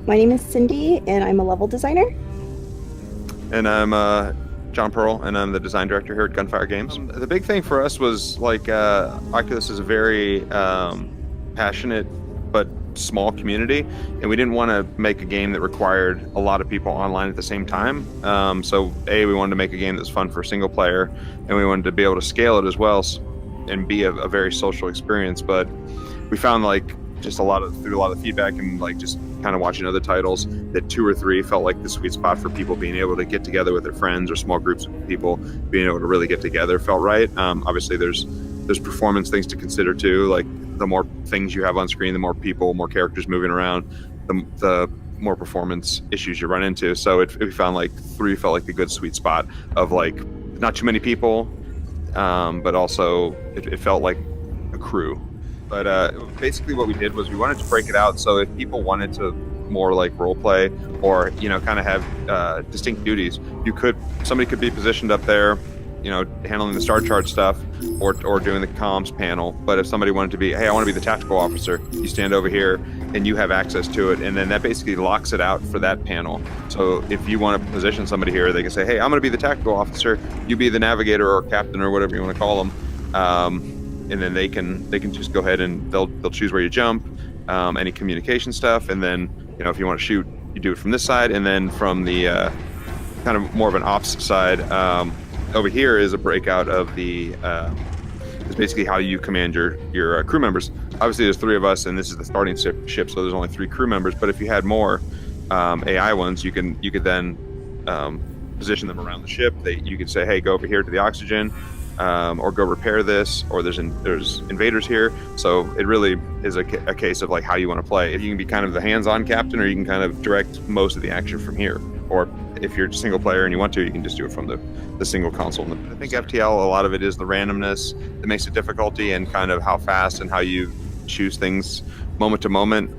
My name is Cindy, and I'm a level designer. And I'm John Pearl, and I'm the design director here at Gunfire Games. The big thing for us was like Oculus is a very passionate but small community, and we didn't want to make a game that required a lot of people online at the same time. So we wanted to make a game that's fun for single player, and we wanted to be able to scale it as well and be a very social experience. But we found like just through a lot of feedback and like just kind of watching other titles, that 2 or 3 felt like the sweet spot for people being able to get together with their friends, or small groups of people being able to really get together felt right. Obviously there's performance things to consider too. Like the more things you have on screen, the more people, more characters moving around, the more performance issues you run into. So we found like 3 felt like a good sweet spot of like not too many people, but also it felt like a crew. But basically what we did was we wanted to break it out, so if people wanted to more like role play, or kind of have distinct duties, somebody could be positioned up there, handling the star chart stuff, or doing the comms panel. But if somebody wanted to be, hey, I want to be the tactical officer, you stand over here and you have access to it, and then that basically locks it out for that panel. So if you want to position somebody here, they can say, hey, I'm going to be the tactical officer, you be the navigator or captain or whatever you want to call them. And then they can just go ahead and they'll choose where you jump, any communication stuff, and then if you want to shoot, you do it from this side, and then from the kind of more of an ops side, over here is a breakout of the is basically how you command your crew members. Obviously there's 3 of us, and this is the starting ship, so there's only 3 crew members. But if you had more AI ones, you could then position them around the ship. You could say, hey, go over here to the oxygen. Or go repair this, or there's invaders here. So it really is a case of like how you want to play. If you can be kind of the hands-on captain, or you can kind of direct most of the action from here. Or if you're single player and you want to, you can just do it from the single console. I think FTL, a lot of it is the randomness that makes it difficulty, and kind of how fast and how you choose things moment to moment.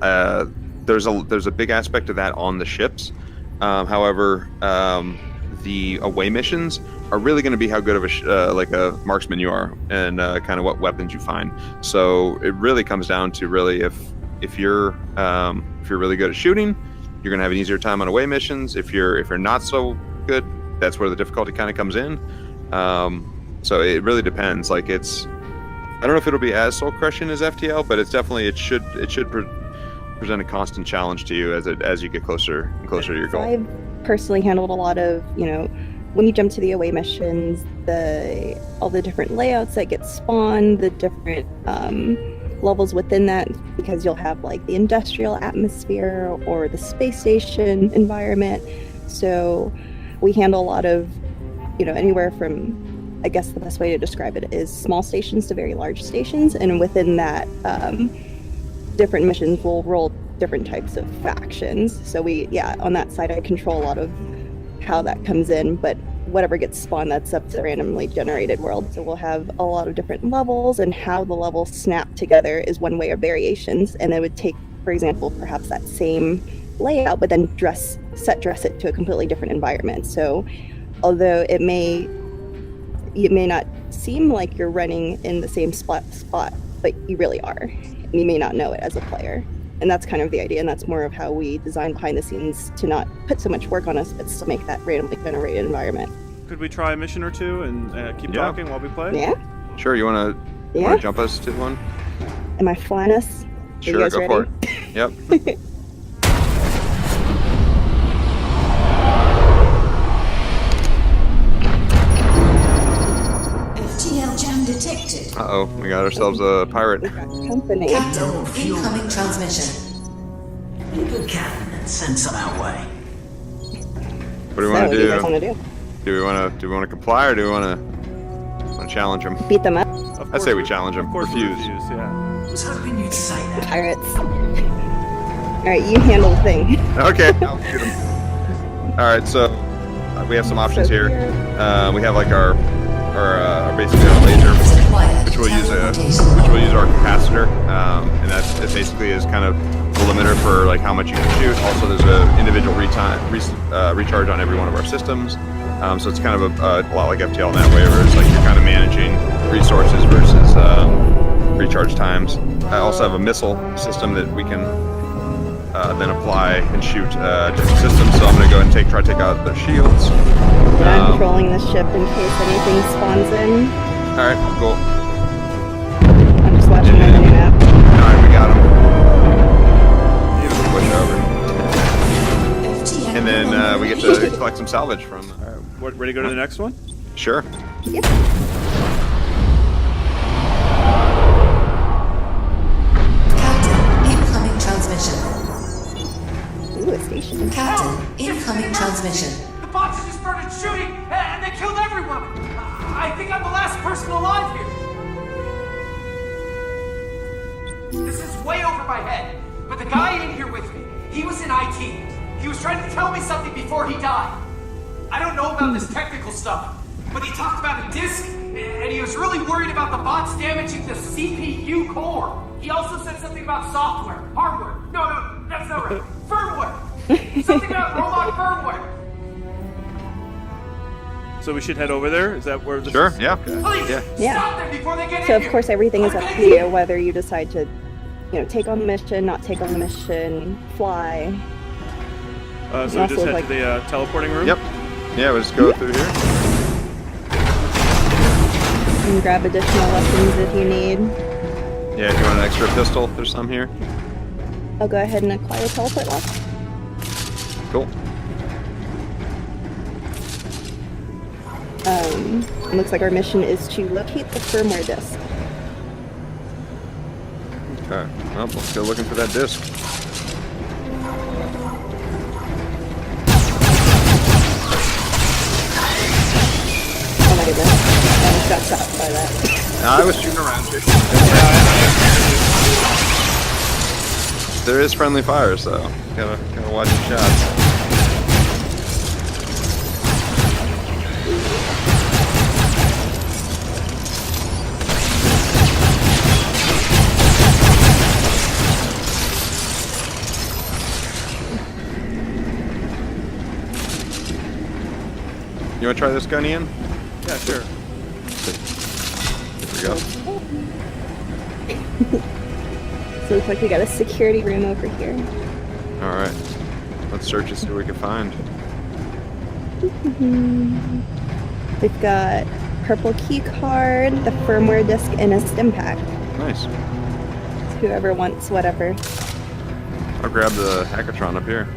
There's a big aspect of that on the ships. However, the away missions are really going to be how good of a marksman you are, and kind of what weapons you find. So it really comes down to really if you're really good at shooting, you're going to have an easier time on away missions. If you're not so good, that's where the difficulty kind of comes in. So it really depends. Like I don't know if it'll be as soul crushing as FTL, but it should present a constant challenge to you as you get closer and closer to your goal. I've personally handled a lot of when you jump to the away missions, all the different layouts that get spawned, the different levels within that, because you'll have like the industrial atmosphere or the space station environment. So we handle a lot of, anywhere from, I guess the best way to describe it is small stations to very large stations. And within that, different missions will roll different types of factions. So on that side, I control a lot of how that comes in, but whatever gets spawned, that's up to the randomly generated world. So we'll have a lot of different levels, and how the levels snap together is one way of variations. And it would take, for example, perhaps that same layout, but then dress it to a completely different environment. So although it may not seem like you're running in the same spot, but you really are, and you may not know it as a player. And that's kind of the idea, and that's more of how we design behind the scenes, to not put so much work on us, but still make that randomly generated environment. Could we try a mission or two and keep talking while we play? Yeah. Sure. You want to jump us to one? Am I flying us? Sure. Go ready? For it. Yep. FTL jam detected. Uh-oh, we got ourselves a pirate. Company. Captain, incoming transmission. You good captain and send some our way. What do we want to do? What do you guys want to do? Do we want to comply, or do we want to challenge them? Beat them up? I'd say we challenge them. Of course, Refuse. Yeah. I was hoping you'd say that. Pirates. Alright, you handle the thing. Okay, I'll shoot them. Alright, so we have some options here. We have like our basically our laser, which will use our capacitor, and that basically is kind of the limiter for like how much you can shoot. Also, there's an individual recharge on every one of our systems. So it's kind of a lot like FTL in that way, where it's like you're kind of managing resources versus recharge times. I also have a missile system that we can then apply and shoot different systems. So I'm going to go ahead and try to take out their shields. And I'm patrolling the ship in case anything spawns in. All right, cool. I'm just watching my mini map. All right, we got him. Push over. FTL And then we get to collect some salvage from. Ready to go to the next one? Sure. Yep. Captain, incoming transmission. Ooh, a station. Captain, incoming transmission. The bots just started shooting, and they killed everyone. I think I'm the last person alive here. This is way over my head, but the guy in here with me, he was in IT. He was trying to tell me something before he died. I don't know about this technical stuff, but he talked about a disk, and he was really worried about the bots damaging the CPU core. He also said something about software, hardware. No, that's not right. Firmware. Something about robot firmware. So we should head over there? Is that where this Sure. is? Yeah. Please, Yeah. stop them before they get So in of here. course everything is up I'm to gonna you, whether you decide to, take on the mission, not take on the mission, fly. So we Also, just head like- to the teleporting room? Yep. Yeah, we'll just go through here. And grab additional weapons if you need. Yeah, if you want an extra pistol, there's some here. I'll go ahead and acquire teleport lock. Cool. It looks like our mission is to locate the firmware disk. Okay. Well, let's go looking for that disc. Oh my goodness. I almost got shot by that. I was shooting around here. There is friendly fire, so gotta watch your shots. You want to try this gun, Ian? Yeah, sure. There we go. So it looks like we got a security room over here. All right. Let's search and see what we can find. We've got purple key card, the firmware disk, and a stim pack. Nice. So whoever wants whatever. I'll grab the Hackatron up here.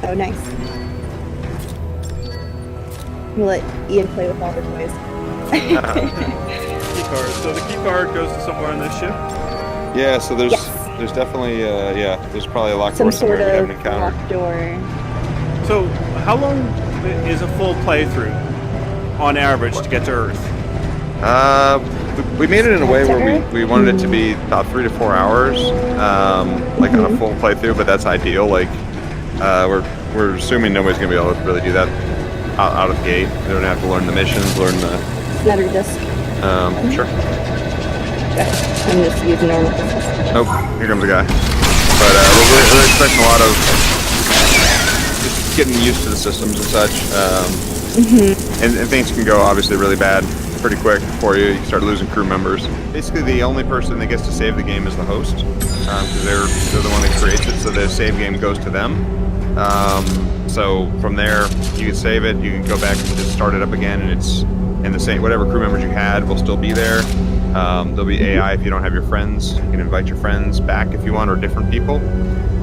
Oh, nice. We'll let Ian play with all the toys. Key card. So the key card goes to somewhere on this ship? Yeah, so there's Yes. there's definitely there's probably a locked Some door somewhere sort we of haven't encountered. locked door. So how long is a full playthrough on average to get to Earth? We made it in a way where we wanted it to be about 3 to 4 hours, like on a full playthrough, but that's ideal. Like we're assuming nobody's gonna be able to really do that out of the gate. They're gonna have to learn the missions, learn the. Another disk. Sure. Okay. I'm just using normal disks. Oh, here comes a guy. But we're expecting a lot of just getting used to the systems and such. And things can go obviously really bad pretty quick for you. You start losing crew members. Basically, the only person that gets to save the game is the host, because they're the one that creates it. So the save game goes to them. So from there, you can save it. You can go back and just start it up again, and it's in the same. Whatever crew members you had will still be there. There'll be AI if you don't have your friends. You can invite your friends back if you want, or different people.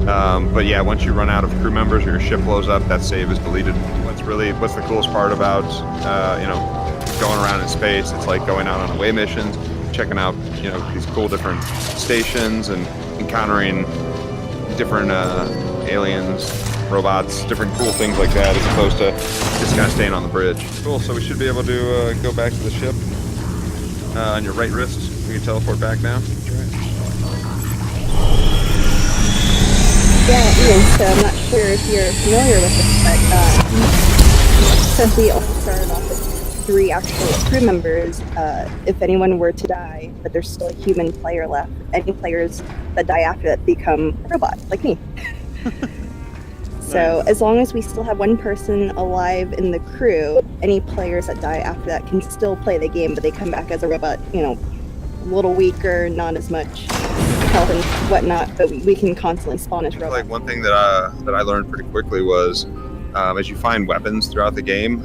But yeah, once you run out of crew members or your ship blows up, that save is deleted. What's the coolest part about going around in space? It's like going out on away missions, checking out these cool different stations and encountering different aliens, robots, different cool things like that, as opposed to just kind of staying on the bridge. Cool. So we should be able to go back to the ship. On your right wrist, we can teleport back now. Yeah, Ian, so I'm not sure if you're familiar with this, but since we only started off with 3 actual crew members, if anyone were to die, but there's still a human player left, any players that die after that become robots, like me. So as long as we still have one person alive in the crew, any players that die after that can still play the game, but they come back as a robot, a little weaker, not as much health and whatnot, but we can constantly spawn as robots. Like one thing that I learned pretty quickly was, as you find weapons throughout the game,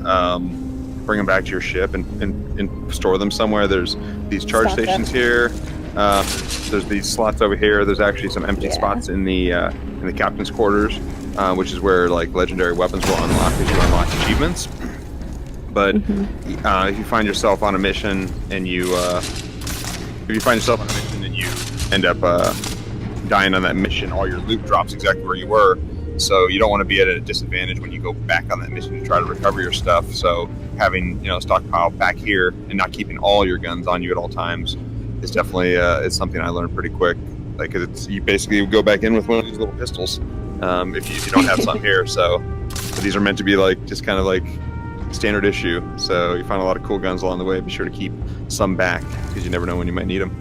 bring them back to your ship and store them somewhere. There's these charge Stock stations up. here. There's these slots over here. There's actually some empty spots in the captain's quarters, which is where like legendary weapons will unlock as you unlock achievements. But if you find yourself on a mission and you end up dying on that mission, all your loot drops exactly where you were. So you don't want to be at a disadvantage when you go back on that mission to try to recover your stuff. So having stockpile back here and not keeping all your guns on you at all times is definitely it's something I learned pretty quick. Like, 'cause it's, you basically go back in with one of these little pistols if you don't have some here. So these are meant to be like just kind of like standard issue. So you find a lot of cool guns along the way. Be sure to keep some back because you never know when you might need them.